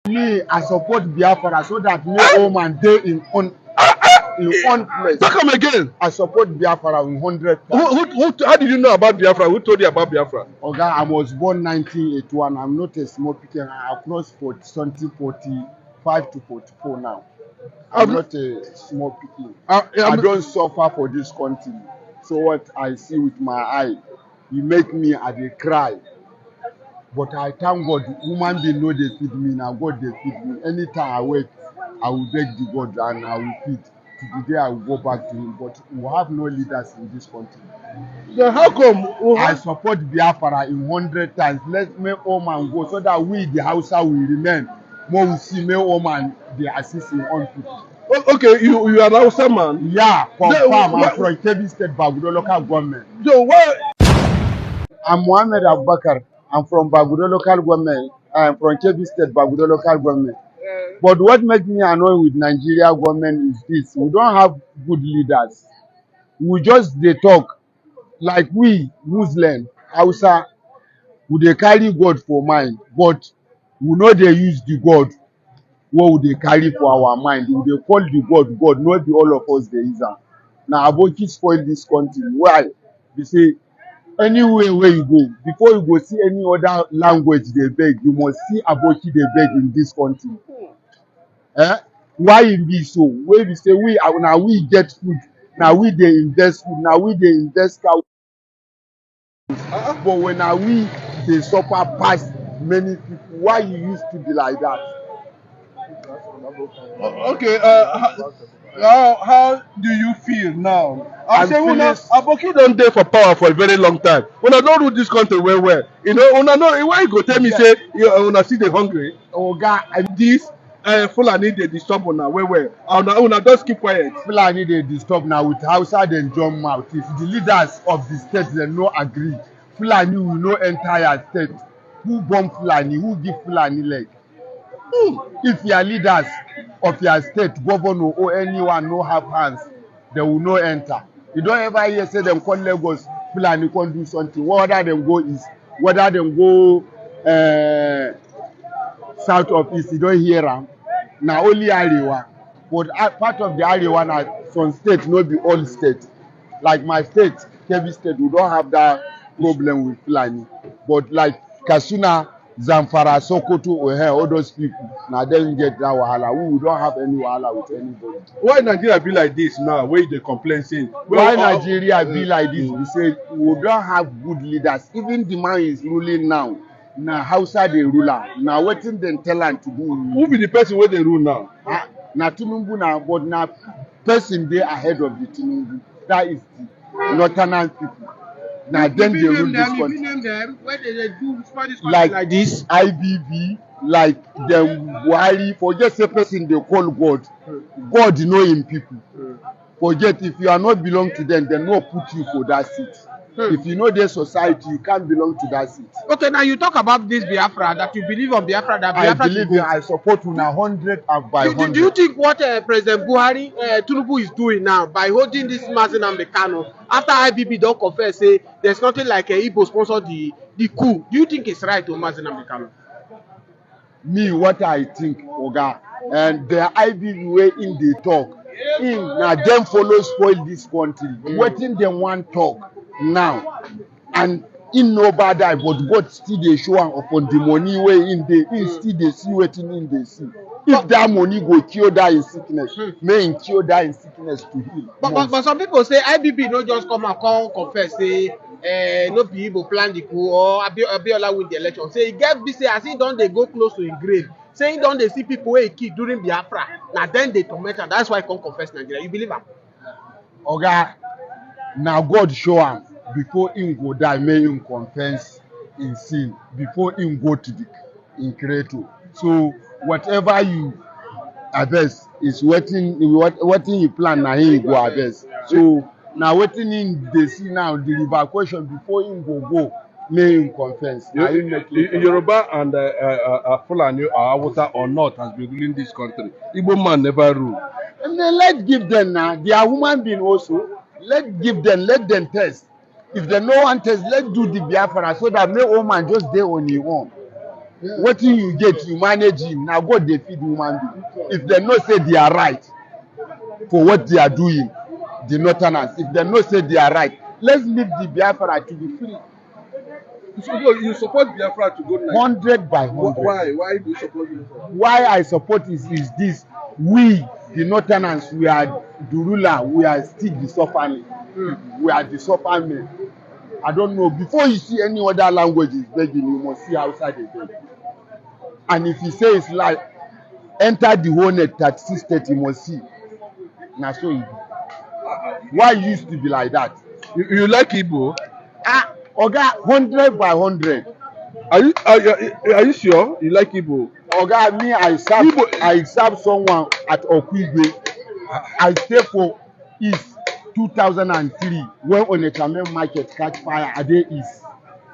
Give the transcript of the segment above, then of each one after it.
Me, I support Biafra so that me woman dey in one place. Come again. I support Biafra in 100%. How did you know about Biafra? Who told you about Biafra? Oga, I was born 1981. I'm not a small pikin. I crossed 45 to 44 now. I'm not a small pikin. I don't suffer for this country. So what I see with my eye, you make me I dey cry. But I thank God, human being no dey feed me, now God dey feed me. Anytime I wake, I will beg the God and I will feed. To the day I will go back to him. But we have no leaders in this country. Then how come? I support Biafra in 100 times. Let me man go so that we, the Hausa, will remain. More we see me man dey assist in own people. Okay, you are an Hausa man. Yeah, confirm. I'm from Kebbi State, Bagudo local government. So why? I'm Mohammed Abubakar. I'm from Bagudo local government. I'm from Kebbi State, Bagudo local government. But what makes me annoyed with Nigeria government is this: we don't have good leaders. We just dey talk like we Muslim, Hausa, we dey carry God for mind, but we no dey use the God wey we dey carry for our mind. We dey call the God God, no be all of us dey use am. Na aboki spoil this country. Why? Be say anywhere wey you go, before you go see any other language dey beg, you must see aboki dey beg in this country. Why e be so? Wey be say na we get food, na we dey invest food, na we dey invest cow. But when na we dey suffer pass many people, why you used to be like that? Okay, how do you feel now? I say aboki don dey for power for a very long time. Una don rule this country well. You know, una know why you go tell me say una still dey hungry? Oga, This Fulani dey disturb una well. Una just keep quiet. Fulani dey disturb na with Hausa dem join mouth. If the leaders of the state dem no agree, Fulani will no enter your state. Who born Fulani? Who give Fulani leg? If your leaders of your state, governor or anyone no have hands, they will no enter. You don't ever hear say them call Lagos Fulani can do something. Whether them go east, whether them go south of east, you don't hear them. Now only AREWA. But part of the AREWA na some state, no be all state. Like my state, Kebbi State, we don't have that problem with Fulani. But like Kasuna, Zamfara, Sokoto, all those people, now they get that wahala. We don't have any wahala with anybody. Why Nigeria be like this now? Where they complain saying? Why Nigeria be like this? We say we don't have good leaders. Even the man is ruling now. Now Hausa they rule am. Now wetin dem tell am to do? Who be the person where they rule now? Na Tinubu now, but na person dey ahead of the Tinubu. That is the northern people. Now then they rule this country. Like this, IBB, like them Buhari. Forget say person they call God. God know him people. Forget if you are not belong to them, they no put you for that seat. If you know their society, you can't belong to that seat. Okay, now you talk about this Biafra, that you believe on Biafra, that Biafra I believe I support una 100 and by 100. Do you think what President Buhari, Tinubu is doing now by holding this Mazi Nnamdi Kanu, after IBB don't confess, say there's nothing like Igbo sponsor the coup? Do you think it's right to Mazi Nnamdi Kanu? Me, what I think, Oga, and the IBB way in the talk, now them follow spoil this country. Wetin them want talk now, and in no bad eye, but God still they show am upon the money way in still they see wetin in they see. If that money go cure that in sickness, may him cure that in sickness to heal. But some people say IBB no just come and come confess say no be Igbo plan the coup or Abiola win the election. Say he get be say as he don dey go close to him grave, say he don dey see people wey he kill during Biafra. Na then they torment am. That's why he come confess Nigeria. You believe am? Oga, now God show am before him go die, may him confess in sin before him go to the in creator. So whatever you harvest is wetin you plan na him go harvest. So now wetin him dey see now the repercussion before him go may him confess. Yoruba and Fulani or Hausa or not has been ruling this country. Igbo man never rule. And then let's give them now. They are human being also. Let's give them, let them test. If they no one test, let's do the Biafra so that no woman just dey on his own. What you get, you manage him. Now God they feed human being. If they not say they are right for what they are doing, the Northerners, if they not say they are right, let's leave the Biafra to be free. So you support Biafra to go to 100 by 100. Why? Why do you support Biafra? Why I support is this. We, the Northerners, we are the ruler, we are still the suffering. We are the suffering. I don't know. Before you see any other languages begging, you must see outside the beg. And if you say it's like enter the whole net 3630, you must see. Now so it be. Why it used to be like that? You like Igbo? Oga, 100 by 100. Are you sure you like Igbo? Oga, me, I serve someone at Okwigwe. I stay for East 2003 when Onitsha market catch fire at the East.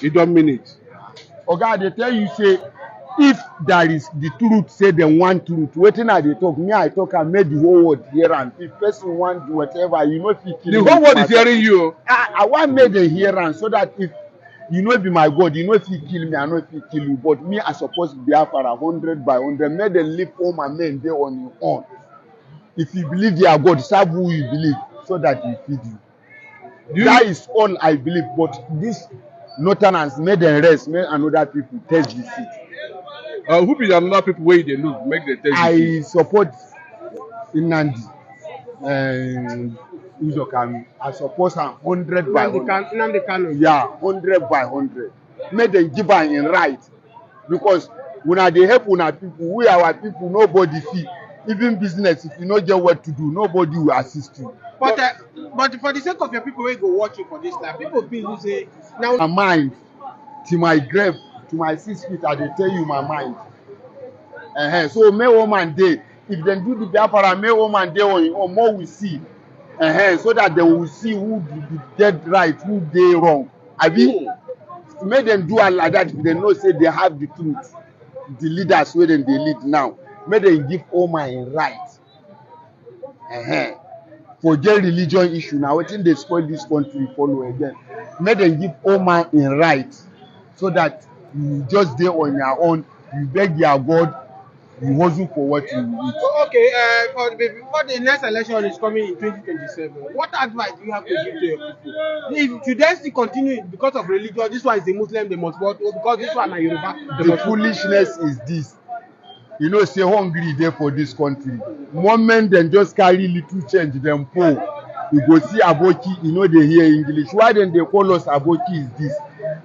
You don't mean it. Oga, they tell you say if there is the truth, say them want truth. Waiting at the talk, me I talk and made the whole world hear, and if person want whatever, you know if he kill the whole world is hearing you. I want made the hearing so that if you know be my God, you know if he kill me, I know if he kill you. But me I suppose Biafra 100 by 100. Make them live home and men there on your own. If you believe you are God, serve who you believe so that he feed you. That is all I believe. But this Northerners made them rest, make another people test the seat. Who be another people where they look make the test? I support Inandi Uzokami. I support her 100 by 100. Yeah, 100 by 100. Make them give her in right. Because when they help una people, we our people, nobody fee. Even business, if you not get what to do, nobody will assist you. But for the sake of your people who go watch you for this life, people feel say now my mind to my grave, to my 6 feet, I dey tell you my mind. So may woman dey, if they do the Biafra, may woman dey or more we see. So that they will see who dead right, who dey wrong. Abi, make them do it like that if they know say they have the truth. The leaders where they lead now, make them give all my right. Forget religion issue now. Wetin dey spoil this country follow again. Make them give all my in right, so that you just dey on your own. You beg your God, you hustle for what you eat. Okay, before the next election is coming in 2027, what advice do you have to give to your people? If they still continue because of religion, this one is a Muslim, they must vote, because this one is Yoruba. The foolishness is this. You know, say hungry there for this country. Moment then just carry little change, them poor. You go see Aboki, you know they hear English. Why then they call us Aboki is this?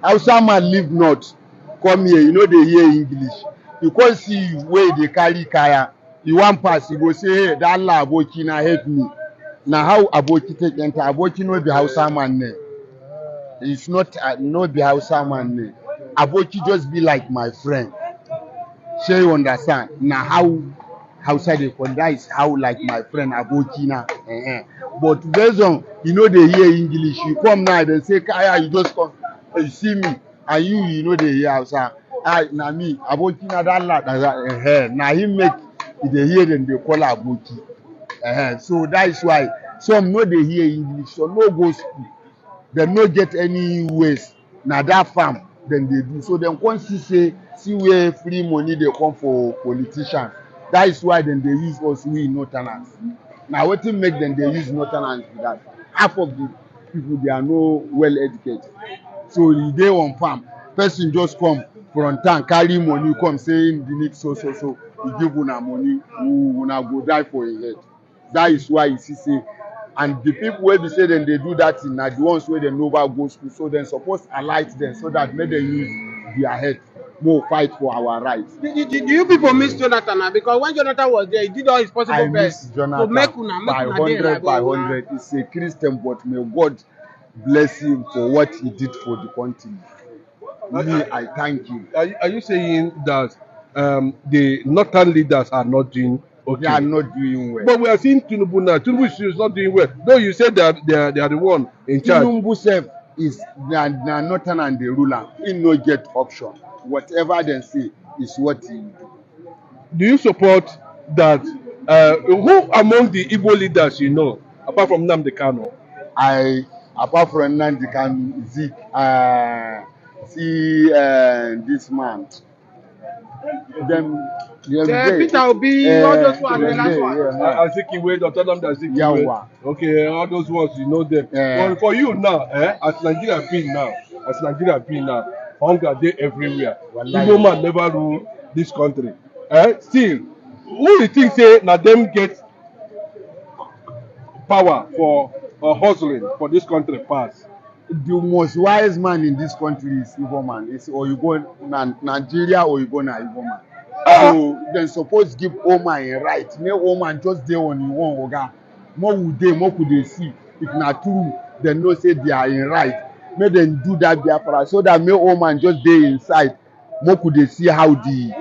Hausa man live not. Come here, you know they hear English. You can't see where they carry kaya. You want pass, you go say, hey, that la Aboki na help me. Now how Aboki take enter? Aboki no be Hausa man ne. It's not no be Hausa man ne. Aboki just be like my friend. Shey you understand? Now how outside the that is how like my friend Aboki na. But based on you know they hear English, you come now they say Kaya, you just come, you see me, and you know they hear Hausa. Na me Aboki na that lad. Now he make they hear them they call Aboki. So that is why some know they hear English, so no go school. They no get any ways. Now that farm then they do. So them can't see where free money they come for politicians. That is why then they use us we Northerners. Now what make them they use Northerners for that? Half of the people they are no well educated. So they on farm. Person just come from town, carry money, come saying the need so. You give una money, una go die for a head. That is why you see say. And the people where they say then they do that thing are the ones where they never go school. So they're supposed to alight them so that may they use their head more fight for our rights. Do you people miss Jonathan now? Because when Jonathan was there, he did all his possible best to make una by 100 by 100. He's a Christian, but may God bless him for what he did for the country. Me, I thank him. Are you saying that the northern leaders are not doing okay? They are not doing well. But we are seeing Tinubu now. Tinubu is not doing well. Though you said that they are the one in charge. Tinubu self is the northern and the ruler. He no get option. Whatever they say is what he do. Do you support that? Who among the Igbo leaders you know, apart from Nnamdi Kanu? Apart from Nnamdi Kanu, see this man. Them Peter Obi, all those ones, the last one. Azikiwe, Dr. Azikiwe. Okay, all those ones, you know them. But for you now, as Nigeria being now, hunger dey everywhere. Igbo man never rule this country. Still, who you think say na them get power for hustling for this country pass? The most wise man in this country is Igbo man. It's or you go Nigeria or you go na Igbo man. So then suppose give Oma a right. Make Oma just dey on him own, oga. More would they see. If not true, then no say they are in right. Make them do that Biafra so that make Oma just dey inside. More could they see how the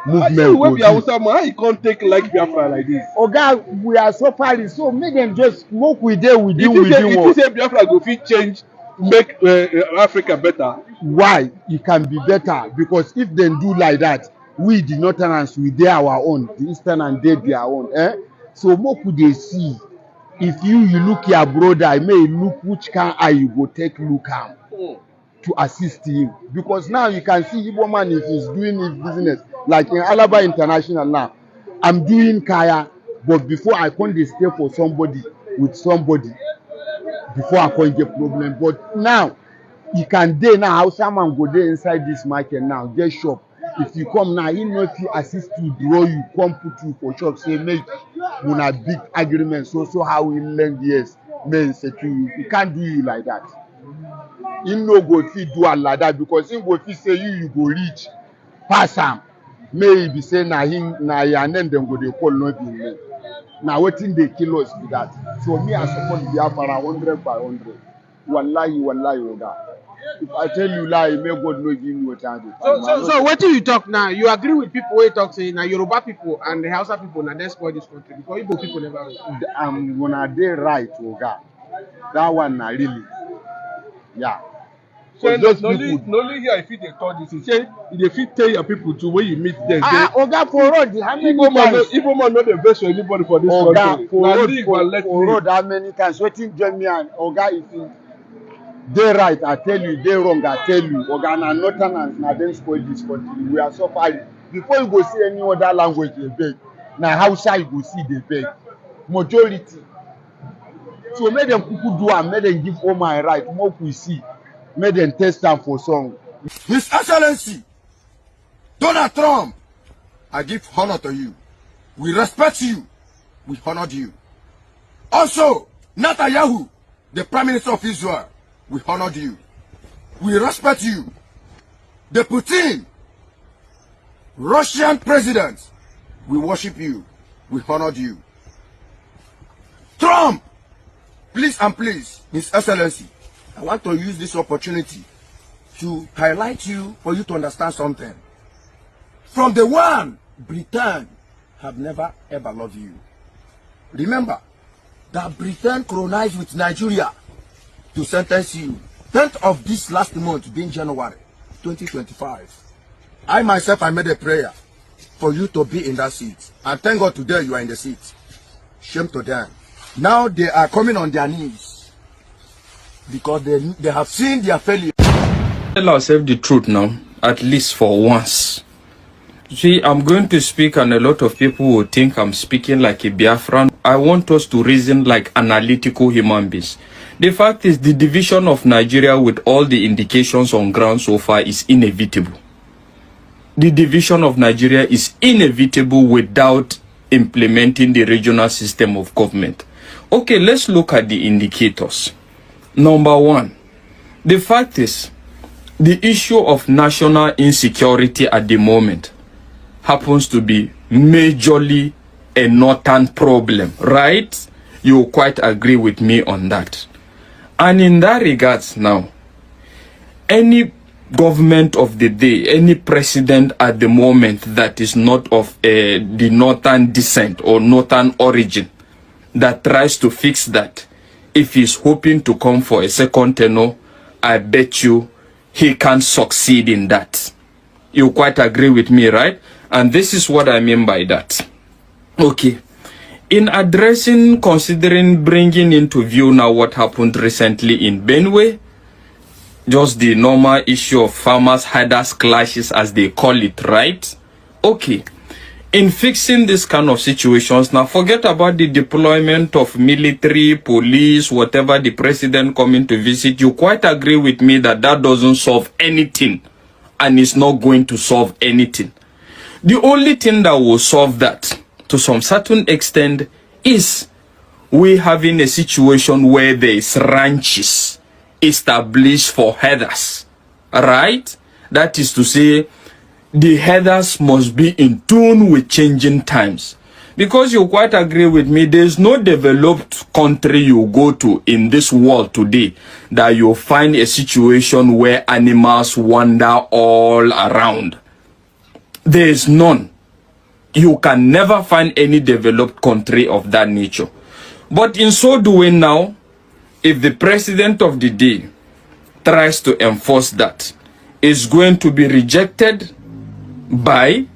movement go. How you can't take like Biafra like this? Oga, we are so far, so make them just smoke with them within. If you say Biafra go fit change, make Africa better. Why? It can be better because if they do like that, we the northerners we dey our own, the eastern and they their own. So what could they see? If you look your brother, may look which kind eye you go take look am to assist him. Because now you can see Igbo man if he's doing his business, like in Alaba International now. I'm doing kaya, but before I come dey stay for somebody with somebody before I come get problem. But now you can dey now how someone go dey inside this market now, get shop. If you come now, he know if you assist you, draw you, come put you for shop, say make una big agreement. So how we learn yes, men say to you, he can't do you like that. He no go fit do am like that because he go fit say you go reach pass am. May be say na him na your name them go dey call no be me. Now wetin dey kill us be that. So me I support Biafra 100 by 100. Wallahi, oga. If I tell you lie, may God no give me what I do. So what do you talk now? You agree with people who talk say na Yoruba people and the Hausa people na they spoil this country because Igbo people never rule. I'm gonna dey right, oga. That one na really, yeah. So those people, not only here if they talk this, you say they fit tell your people to when you meet them. Oga for road, how many times? Igbo man not the best for anybody for this country. Oga for road, how many times? Wetin join me and oga if you dey right, I tell you, dey wrong, I tell you. Oga na northerners na dem spoil this country. We are suffering. Before you go see any other language dey beg, na Hausa you go see dey beg. Majority. So make dem kuku do am, make dem give all my right, make we see. Make them test them for song. His Excellency, Donald Trump, I give honor to you. We respect you. We honor you. Also, Netanyahu, the Prime Minister of Israel, we honor you. We respect you. The Putin, Russian President, we worship you. We honor you. Trump, please and please, His Excellency, I want to use this opportunity to highlight you for you to understand something. From the one, Britain have never ever loved you. Remember that Britain colonized with Nigeria to sentence you 10th of this last month, being January 2025. I myself, I made a prayer for you to be in that seat. And thank God today you are in the seat. Shame to them. Now they are coming on their knees. Because they have seen their failure. Tell ourselves the truth now, at least for once. See, I'm going to speak and a lot of people will think I'm speaking like a Biafran. I want us to reason like analytical human beings. The fact is the division of Nigeria with all the indications on ground so far is inevitable. The division of Nigeria is inevitable without implementing the regional system of government. Okay, let's look at the indicators. Number one, the fact is, the issue of national insecurity at the moment happens to be majorly a northern problem, right? You quite agree with me on that. And in that regards now, any government of the day, any president at the moment that is not of the northern descent or northern origin that tries to fix that, if he's hoping to come for a second tenure, I bet you he can succeed in that. You quite agree with me, right? And this is what I mean by that. Okay. In addressing, considering bringing into view now what happened recently in Benue, just the normal issue of farmers herders clashes as they call it, right? okay, in fixing this kind of situations, now forget about the deployment of military, police, whatever, the president coming to visit. You quite agree with me that that doesn't solve anything, and it's not going to solve anything. The only thing that will solve that to some certain extent is we having a situation where there is ranches established for herders, right? That is to say, the herders must be in tune with changing times. Because you quite agree with me, there's no developed country you go to in this world today that you'll find a situation where animals wander all around. There is none. You can never find any developed country of that nature. But in so doing now, if the president of the day tries to enforce that, it's going to be rejected by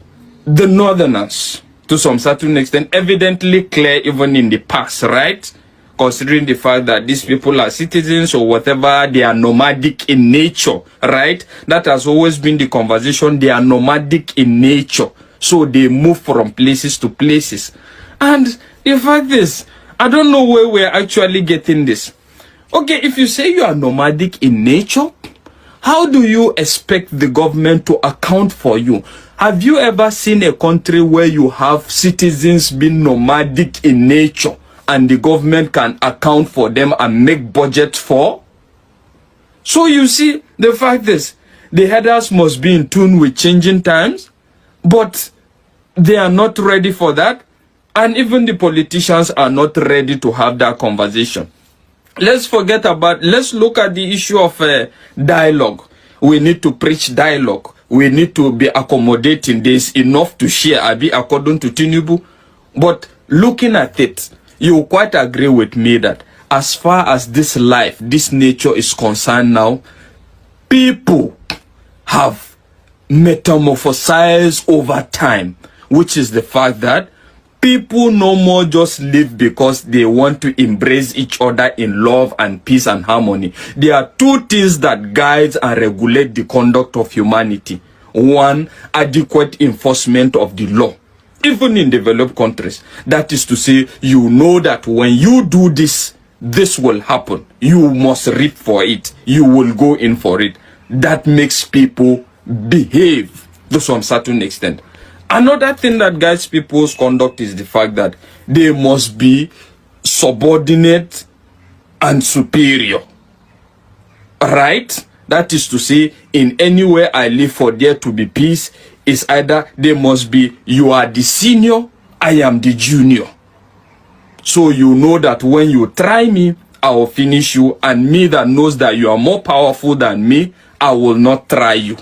the northerners to some certain extent, evidently clear even in the past, right? Considering the fact that these people are citizens or whatever, they are nomadic in nature, right? That has always been the conversation. They are nomadic in nature, so they move from places to places. And the fact is, I don't know where we're actually getting this. Okay, if you say you are nomadic in nature, how do you expect the government to account for you? Have you ever seen a country where you have citizens being nomadic in nature and the government can account for them and make budget for? So you see, the fact is, the herders must be in tune with changing times, but they are not ready for that. And even the politicians are not ready to have that conversation. Let's look at the issue of dialogue. We need to preach dialogue. We need to be accommodating. There's enough to share, according to Tinubu. But looking at it, you quite agree with me that as far as this life, this nature is concerned now, people have metamorphosized over time, which is the fact that people no more just live because they want to embrace each other in love and peace and harmony. There are two things that guide and regulate the conduct of humanity. One, adequate enforcement of the law. Even in developed countries. That is to say, you know that when you do this, this will happen. You must reap for it. You will go in for it. That makes people behave to some certain extent. Another thing that guides people's conduct is the fact that they must be subordinate and superior. Right? That is to say, in anywhere I live for there to be peace, is either they must be, you are the senior, I am the junior. So you know that when you try me, I will finish you, and me that knows that you are more powerful than me, I will not try you.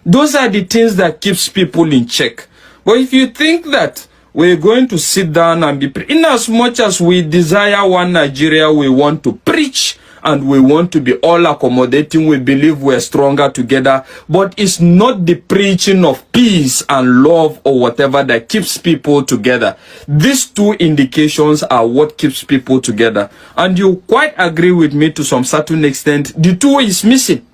Those are the things that keeps people in check. But if you think that we're going to sit down and be, in as much as we desire one Nigeria, we want to preach and we want to be all accommodating, we believe we're stronger together, but it's not the preaching of peace and love or whatever that keeps people together. These two indications are what keeps people together. And you quite agree with me to some certain extent, the two is missing.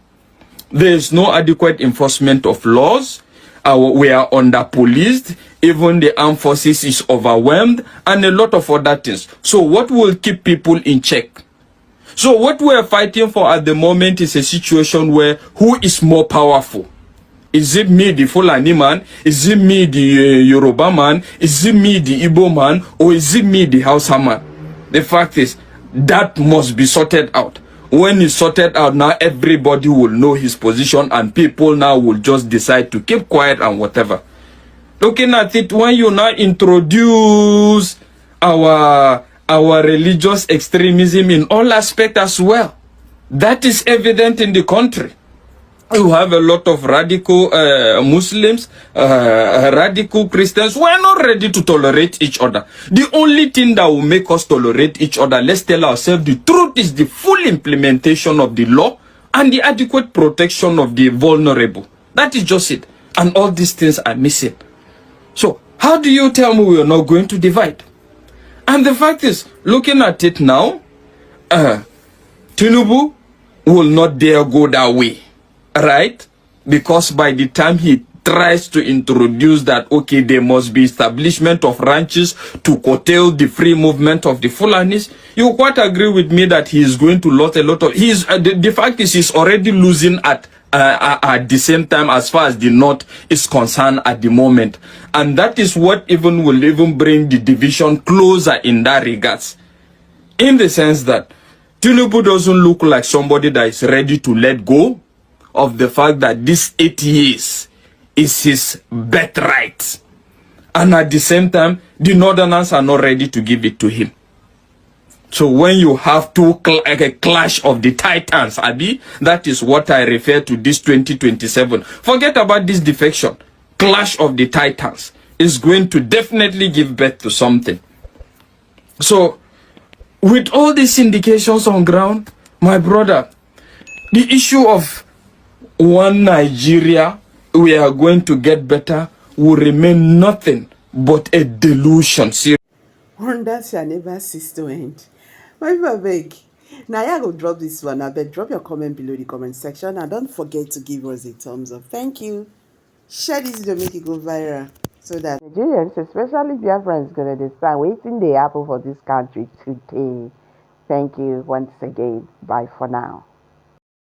There is no adequate enforcement of laws. We are under-policed. Even the armed forces is overwhelmed, and a lot of other things. So what will keep people in check? So what we are fighting for at the moment is a situation where who is more powerful? Is it me, the Fulani man? Is it me, the Yoruba man? Is it me, the Igbo man? Or is it me, the Hausa man? The fact is, that must be sorted out. When it's sorted out, now everybody will know his position, and people now will just decide to keep quiet and whatever. Looking at it, when you now introduce our religious extremism in all aspects as well, that is evident in the country. You have a lot of radical Muslims, radical Christians. We're not ready to tolerate each other. The only thing that will make us tolerate each other, let's tell ourselves the truth, is the full implementation of the law and the adequate protection of the vulnerable. That is just it. And all these things are missing. So, how do you tell me we are not going to divide? And the fact is, looking at it now, Tinubu will not dare go that way. Right? Because by the time he tries to introduce that, okay, there must be establishment of ranches to curtail the free movement of the Fulanis, you quite agree with me that he is going to lose a lot of... the fact is he's already losing at the same time as far as the North is concerned at the moment. And that is what will even bring the division closer in that regards. In the sense that Tinubu doesn't look like somebody that is ready to let go of the fact that this 8 years is his birthright. And at the same time, the Northerners are not ready to give it to him. So when you have a clash of the titans, Abi, that is what I refer to this 2027. Forget about this defection. Clash of the titans is going to definitely give birth to something. So, with all these indications on ground, my brother, the issue of one Nigeria, we are going to get better, will remain nothing but a delusion. Wonders shall never cease to end. My people beg. Now I go drop this one. I beg drop your comment below the comment section and don't forget to give us a thumbs up. Thank you. Share this video, make it go viral so that Nigerians, especially Biafrans, gonna understand waiting the apple for this country today. Thank you once again. Bye for now.